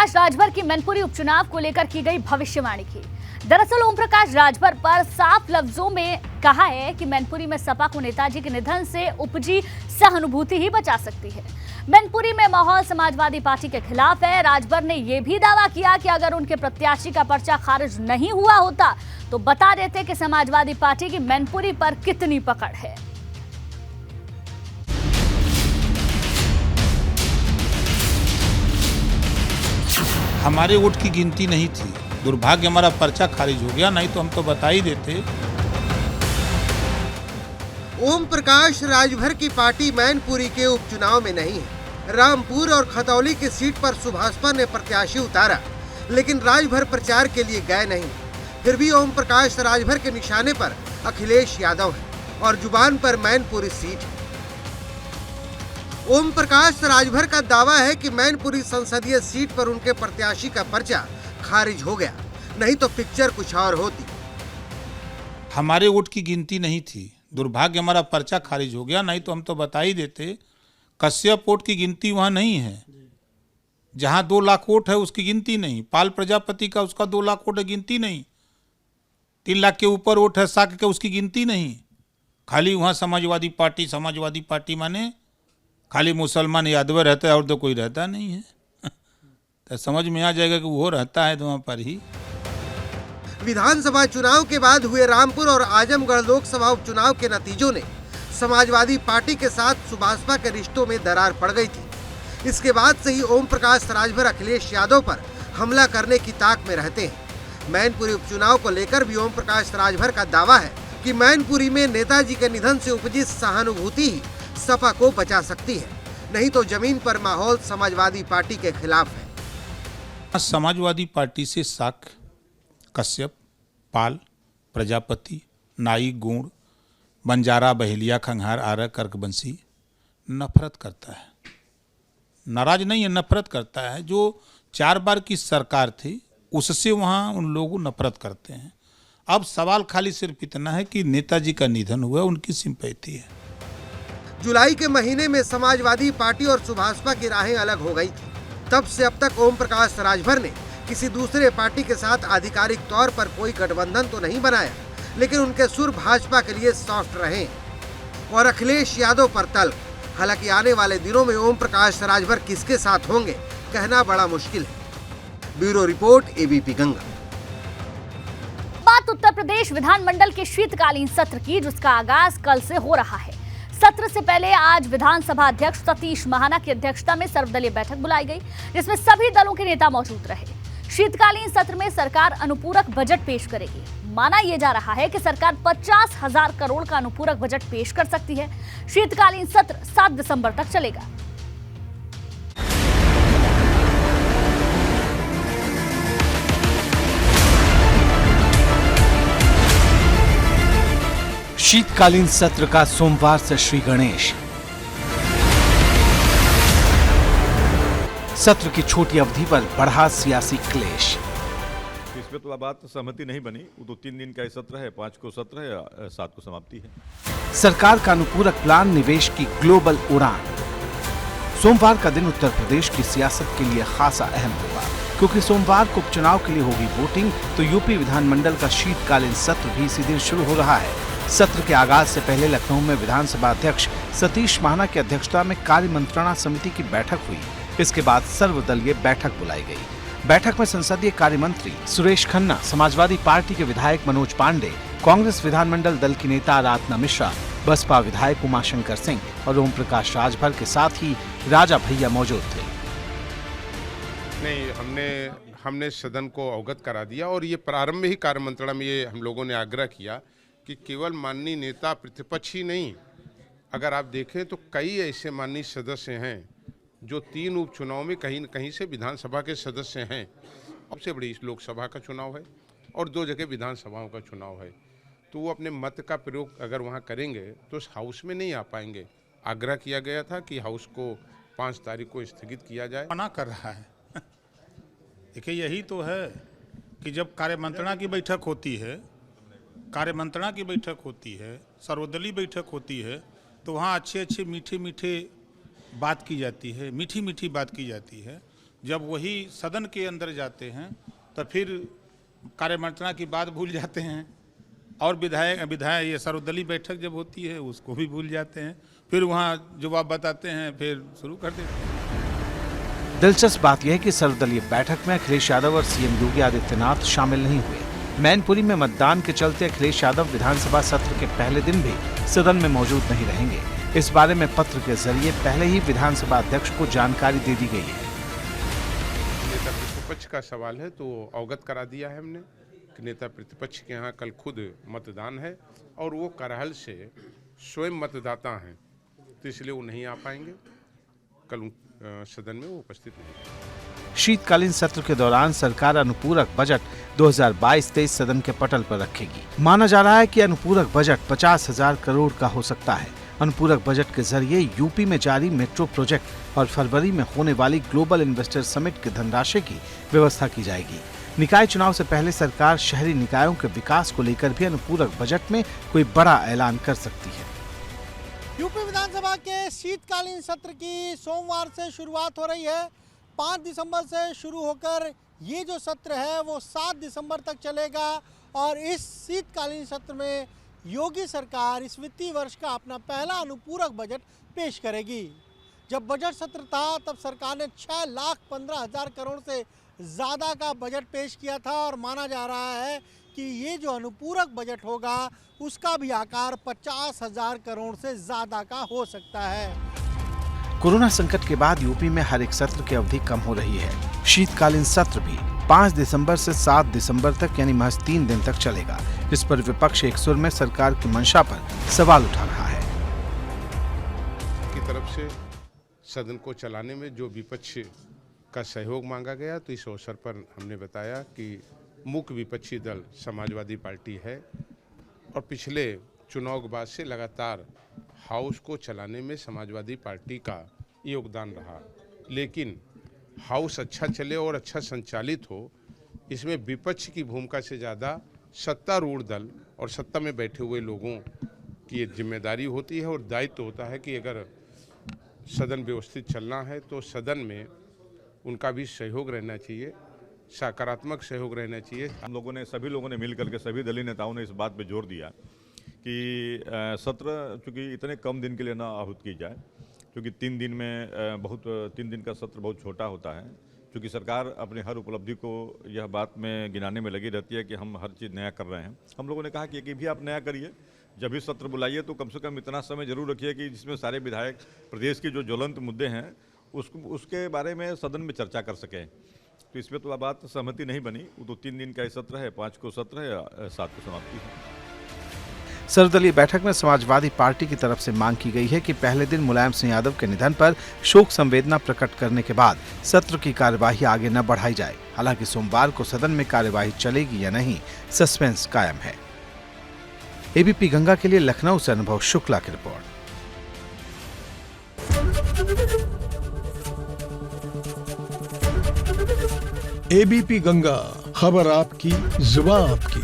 प्रकाश राजभर की मैनपुरी उपचुनाव को लेकर की गई भविष्यवाणी की। दरअसल ओम प्रकाश राजभर पर साफ लफ्जों में कहा है कि मैनपुरी में सपा को नेताजी के निधन से उपजी सहानुभूति ही बचा सकती है। मैनपुरी में माहौल समाजवादी पार्टी के खिलाफ है। राजभर ने यह भी दावा किया कि अगर उनके प्रत्याशी का पर्चा खारिज नहीं हुआ होता तो बता देते कि समाजवादी पार्टी की मैनपुरी पर कितनी पकड़ है। हमारे वोट की गिनती नहीं थी, दुर्भाग्य हमारा पर्चा खारिज हो गया, नहीं तो हम तो बता ही देते। ओम प्रकाश राजभर की पार्टी मैनपुरी के उपचुनाव में नहीं है। रामपुर और खतौली की सीट पर सुभाषपा ने प्रत्याशी उतारा, लेकिन राजभर प्रचार के लिए गए नहीं। फिर भी ओम प्रकाश राजभर के निशाने पर अखिलेश यादव है और जुबान पर मैनपुरी सीट है। ओम प्रकाश राजभर का दावा है कि मैनपुरी संसदीय सीट पर उनके प्रत्याशी का पर्चा खारिज हो गया, नहीं तो पिक्चर कुछ और होती। हमारे वोट की गिनती नहीं थी, दुर्भाग्य हमारा पर्चा खारिज हो गया, नहीं तो हम तो बता ही देते। कश्यप वोट की गिनती वहाँ नहीं है, जहाँ 2 लाख वोट है उसकी गिनती नहीं। पाल प्रजापति का उसका 2 लाख वोट है, गिनती नहीं। 3 लाख के ऊपर वोट है साक के, उसकी गिनती नहीं। खाली वहाँ समाजवादी पार्टी माने खाली मुसलमान यादव रहता है और तो कोई रहता नहीं है। तो समझ में आ जाएगा कि वो रहता है तो वहाँ पर ही। विधानसभा चुनाव के बाद हुए रामपुर और आजमगढ़ लोकसभा उपचुनाव के नतीजों ने समाजवादी पार्टी के साथ सुभाषपा के रिश्तों में दरार पड़ गई थी। इसके बाद से ही ओम प्रकाश राजभर अखिलेश यादव पर हमला करने की ताक में रहते हैं। मैनपुरी उपचुनाव को लेकर भी ओम प्रकाश राजभर का दावा है कि मैनपुरी में नेताजी के निधन से उपजी सहानुभूति ही सपा को बचा सकती है, नहीं तो जमीन पर माहौल समाजवादी पार्टी के खिलाफ है। समाजवादी पार्टी से साक, कश्यप, पाल, प्रजापति, नाई, गुण, बंजारा, बहेलिया, खंघार, आर्य, कर्कबंशी नफरत करता है। नाराज नहीं है, नफरत करता है। जो 4 बार की सरकार थी उससे वहाँ उन लोग नफरत करते हैं। अब सवाल खाली सिर्फ इतना है कि नेताजी का निधन हुआ, उनकी सिंपैथी है। जुलाई के महीने में समाजवादी पार्टी और सुभाषपा की राहें अलग हो गई थी। तब से अब तक ओम प्रकाश राजभर ने किसी दूसरे पार्टी के साथ आधिकारिक तौर पर कोई गठबंधन तो नहीं बनाया, लेकिन उनके सुर भाजपा के लिए सॉफ्ट रहे और अखिलेश यादव पर तल्ख। हालांकि आने वाले दिनों में ओम प्रकाश राजभर किसके साथ होंगे कहना बड़ा मुश्किल है। Bureau report, ABP Ganga. बात उत्तर प्रदेश विधानमंडल के शीतकालीन सत्र की, जिसका आगाज कल से हो रहा है। सत्र से पहले आज विधानसभा अध्यक्ष सतीश महाना की अध्यक्षता में सर्वदलीय बैठक बुलाई गई, जिसमें सभी दलों के नेता मौजूद रहे। शीतकालीन सत्र में सरकार अनुपूरक बजट पेश करेगी। माना यह जा रहा है कि सरकार 50,000 करोड़ का अनुपूरक बजट पेश कर सकती है। शीतकालीन सत्र 7 दिसंबर तक चलेगा। शीतकालीन सत्र का सोमवार से श्री गणेश। सत्र की छोटी अवधि पर बढ़ा सियासी क्लेश। इसमें तो बात सहमति नहीं बनी। वो तो 3 दिन का सत्र है, 5 को सत्र है, 7 को समाप्ति है। सरकार का अनुपूरक प्लान, निवेश की ग्लोबल उड़ान। सोमवार का दिन उत्तर प्रदेश की सियासत के लिए खासा अहम होगा, क्योंकि सोमवार को उपचुनाव के लिए होगी वोटिंग। तो यूपी विधानमंडल का शीतकालीन सत्र भी इसी दिन शुरू हो रहा है। सत्र के आगाज से पहले लखनऊ में विधानसभा अध्यक्ष सतीश महाना की अध्यक्षता में कार्य मंत्रणा समिति की बैठक हुई। इसके बाद सर्वदलीय बैठक बुलाई गई। बैठक में संसदीय कार्य मंत्री सुरेश खन्ना, समाजवादी पार्टी के विधायक मनोज पांडे, कांग्रेस विधानमंडल दल की नेता आराधना मिश्रा, बसपा विधायक उमाशंकर सिंह और ओम प्रकाश राजभर के साथ ही राजा भैया मौजूद थे। नहीं, हमने सदन को अवगत करा दिया और ये प्रारंभ में ही कार्य मंत्रणा में ये हम लोगों ने आग्रह किया कि केवल माननीय नेता प्रतिपक्ष ही नहीं, अगर आप देखें तो कई ऐसे माननीय सदस्य हैं जो 3 उपचुनाव में कहीं न कहीं से विधानसभा के सदस्य हैं। सबसे बड़ी लोकसभा का चुनाव है और 2 जगह विधानसभाओं का चुनाव है, तो वो अपने मत का प्रयोग अगर वहाँ करेंगे तो उस हाउस में नहीं आ पाएंगे। आग्रह किया गया था कि हाउस को 5 तारीख को स्थगित किया जाए। मना कर रहा है। देखिए, यही तो है कि जब कार्यमंत्रणा की बैठक होती है, सर्वदलीय बैठक होती है, तो वहाँ अच्छे मीठे बात की जाती है, मीठी बात की जाती है। जब वही सदन के अंदर जाते हैं तो फिर कार्यमंत्रणा की बात भूल जाते हैं, और विधायक ये सर्वदलीय बैठक जब होती है उसको भी भूल जाते हैं, फिर वहाँ जो आप बताते हैं फिर शुरू कर देते हैं। दिलचस्प बात यह है कि सर्वदलीय बैठक में अखिलेश यादव और सीएम योगी आदित्यनाथ शामिल नहीं हुए। मैनपुरी में मतदान के चलते अखिलेश यादव विधानसभा सत्र के पहले दिन भी सदन में मौजूद नहीं रहेंगे। इस बारे में पत्र के जरिए पहले ही विधानसभा अध्यक्ष को जानकारी दे दी गई है। नेता प्रतिपक्ष का सवाल है तो अवगत करा दिया है हमने कि नेता प्रतिपक्ष के यहाँ कल खुद मतदान है और वो करहल से स्वयं मतदाता हैं, तो इसलिए वो नहीं आ पाएंगे, कल सदन में वो उपस्थित नहीं। शीतकालीन सत्र के दौरान सरकार अनुपूरक बजट 2022-23 सदन के पटल पर रखेगी। माना जा रहा है कि अनुपूरक बजट 50,000 करोड़ का हो सकता है। अनुपूरक बजट के जरिए यूपी में जारी मेट्रो प्रोजेक्ट और फरवरी में होने वाली ग्लोबल इन्वेस्टर समिट की धनराशि की व्यवस्था की जाएगी। निकाय चुनाव से पहले सरकार शहरी निकायों के विकास को लेकर भी अनुपूरक बजट में कोई बड़ा ऐलान कर सकती है। यूपी विधानसभा के शीतकालीन सत्र की सोमवार से शुरुआत हो रही है। 5 दिसंबर से शुरू होकर ये जो सत्र है वो 7 दिसंबर तक चलेगा और इस शीतकालीन सत्र में योगी सरकार इस वित्तीय वर्ष का अपना पहला अनुपूरक बजट पेश करेगी। जब बजट सत्र था तब सरकार ने 6,15,000 करोड़ से ज़्यादा का बजट पेश किया था और माना जा रहा है कि ये जो अनुपूरक बजट होगा उसका भी आकार 50,000 करोड़ से ज़्यादा का हो सकता है। कोरोना संकट के बाद यूपी में हर एक सत्र की अवधि कम हो रही है। शीतकालीन सत्र भी 5 दिसंबर से 7 दिसंबर तक यानी महज 3 दिन तक चलेगा, जिस पर विपक्ष एक सुर में सरकार की मंशा पर सवाल उठा रहा है। की तरफ से सदन को चलाने में जो विपक्ष का सहयोग मांगा गया, तो इस अवसर पर हमने बताया कि मुख्य विपक्षी दल समाजवादी पार्टी है और पिछले चुनाव के बाद से लगातार हाउस को चलाने में समाजवादी पार्टी का योगदान रहा, लेकिन हाउस अच्छा चले और अच्छा संचालित हो, इसमें विपक्ष की भूमिका से ज़्यादा सत्तारूढ़ दल और सत्ता में बैठे हुए लोगों की जिम्मेदारी होती है और दायित्व होता है कि अगर सदन व्यवस्थित चलना है तो सदन में उनका भी सहयोग रहना चाहिए, सकारात्मक सहयोग रहना चाहिए। हम लोगों ने, सभी लोगों ने मिल करके, सभी दलीय नेताओं ने इस बात पे जोर दिया कि सत्र चूँकि इतने कम दिन के लिए ना आहूत की जाए, क्योंकि 3 दिन का सत्र बहुत छोटा होता है। क्योंकि सरकार अपनी हर उपलब्धि को यह बात में गिनाने में लगी रहती है कि हम हर चीज़ नया कर रहे हैं। हम लोगों ने कहा कि भी आप नया करिए, जब भी सत्र बुलाइए तो कम से कम इतना समय जरूर रखिए कि जिसमें सारे विधायक प्रदेश के जो ज्वलंत मुद्दे हैं उसके बारे में सदन में चर्चा कर सकें। तो इसमें तो बात सहमति नहीं बनी। वो तो 3 दिन का सत्र है, 5 को सत्र है, 7 को समाप्ति है। सर्वदलीय बैठक में समाजवादी पार्टी की तरफ से मांग की गई है कि पहले दिन मुलायम सिंह यादव के निधन पर शोक संवेदना प्रकट करने के बाद सत्र की कार्यवाही आगे न बढ़ाई जाए। हालांकि सोमवार को सदन में कार्यवाही चलेगी या नहीं, सस्पेंस कायम है। एबीपी गंगा के लिए लखनऊ से अनुभव शुक्ला की रिपोर्ट। एबीपी गंगा, खबर आपकी, जुबान आपकी।